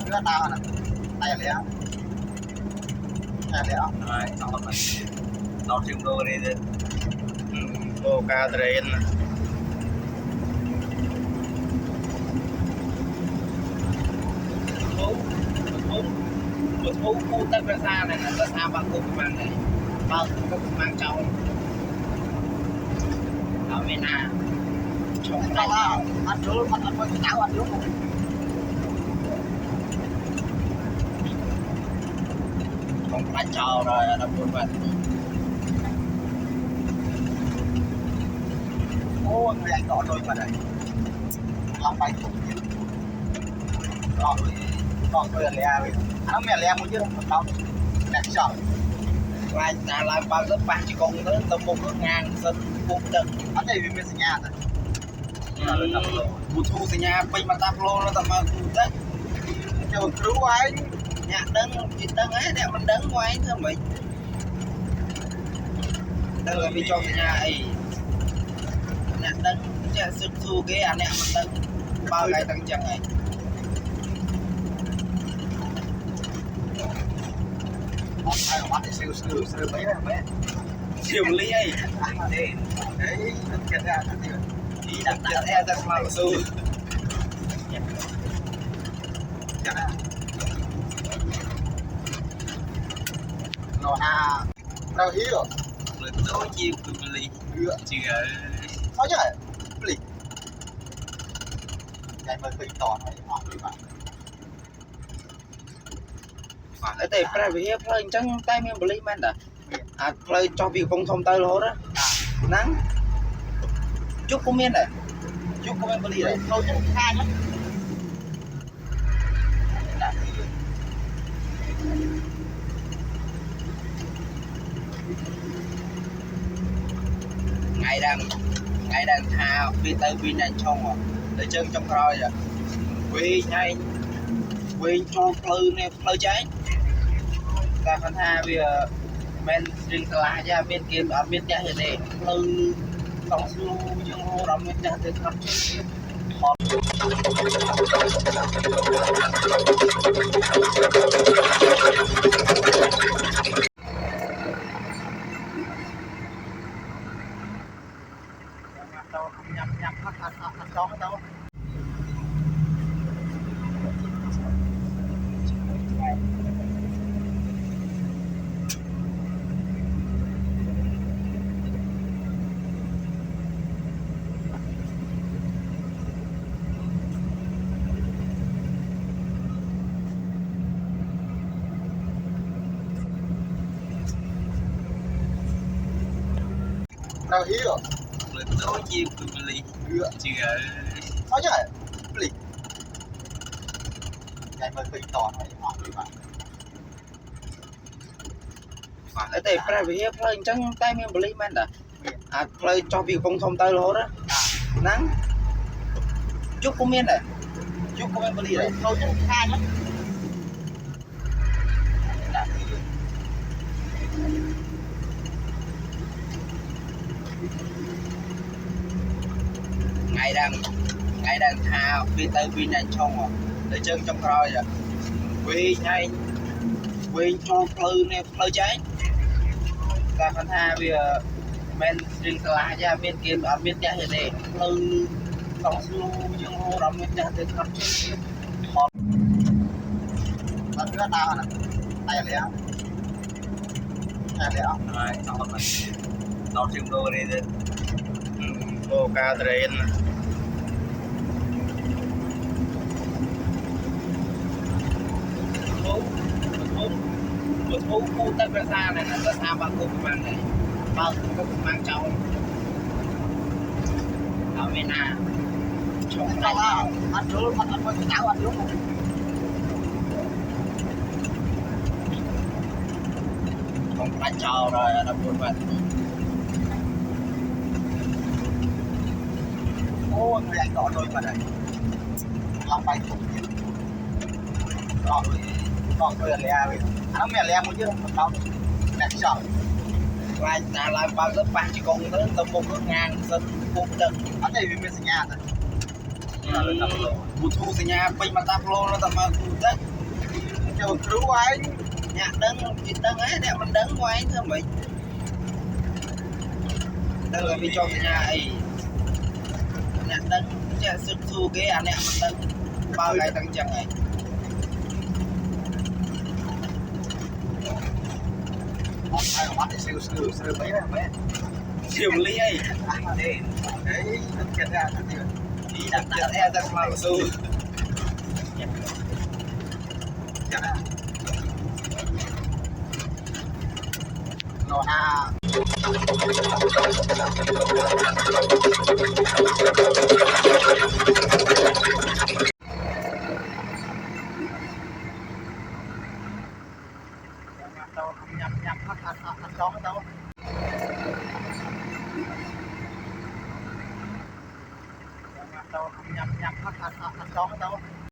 nữa tao này này lẽ Rồi, tao chịu đôi đi đi. Cô ca train. Một thú khu tân ra xa này là ra xa bằng cục mang này bằng cục mang cháu ở bên nào chúng tao là ăn chú ăn với tao ăn chú không phải chờ rồi là buồn vậy ô người anh đỏ rồi mà này làm bài cũng đỏ rồi lẹ vậy nó mẹ lẹ một chứ không đâu lẹ sợ lại là làm bao lớp bạn chỉ còn tới tầm một cái ngàn sân cũng được ở đây vì mình sinh nhà rồi một thu thì nhà bây mà tao lô nó tầm bao đấy chờ cứu anh nhà đơn chỉ đơn ấy nè mình đơn của anh thôi mình đơn là vì cho nhà ấy nhà đơn sẽ xuất thu cái anh em mình đơn bao ngày tăng chẳng ấy ai mà bắt siêu mấy này mấy siêu lý ấy đấy cái ra đi đặt e ra mà su nó đâu hiểu mình đối chiêu của mình chưa nói chứ lì cái mà khơi tỏ này họ đi bạn ở đây phải vì play chẳng tay mình beli man đã play cho việc không thông tay lố đó nắng chút cũng miên này chút cũng miên beli đấy thôi chứ hai nhá ngày đang thao vì tới vì này trong rồi để chân trong rồi rồi vì ngay vì cho play cháy ta phân ha bây giờ men riêng là ra bên kia ở bên trái này play xong xuống nhưng hồ đóng bên trái thì không nhầm ăn đâu đâu hiểu mình đối chiêu của mình chưa nói chứ lì cái mà khơi tỏ này họ đi bạn ở đây phải vì play chẳng tay mình beli man đã play cho việc không thông tay lố đó nắng chút cũng miên này chút cũng miên beli đấy thôi chứ hai nhá ngày đang thao vì tới vì này trong rồi để chân trong rồi rồi vì ngay vì cho play cháy ta phân ha bây giờ men riêng là ra bên kia ở bên trái này play xong xuống nhưng hồ đóng bên trái thì không nữa tao này lẽ Rồi, tao chịu đôi đi đi. Cô ca train. một thú khu tân ra xa này là ra xa bằng cục mang này bằng cục mang cháu ở bên nào chúng tao là ăn chú ăn với tao ăn chú không phải chờ rồi là buồn vậy ô người anh đỏ rồi mà này làm bài cũng đỏ rồi lẹ vậy nó mẹ lẹ một chứ không đâu lẹ sợ lại là làm bao lớp bạn chỉ còn tới tầm một cái ngàn sân cũng được ở đây vì mình sinh nhà rồi lên tập lô một thu thì nhà bây mà tập lô nó tầm mà đấy cho một cứu anh nhà đấng thì đấng ấy đẹp mình đấng của anh thôi mình đấng là vì cho nhà ấy nhà đấng chả sức thu cái anh em mình đấng bao ngày tăng chẳng ấy ai mà bắt thì siêu mấy này mấy siêu ly ấy đấy nó chết ra đi đặt e ra mà su chết ra rồi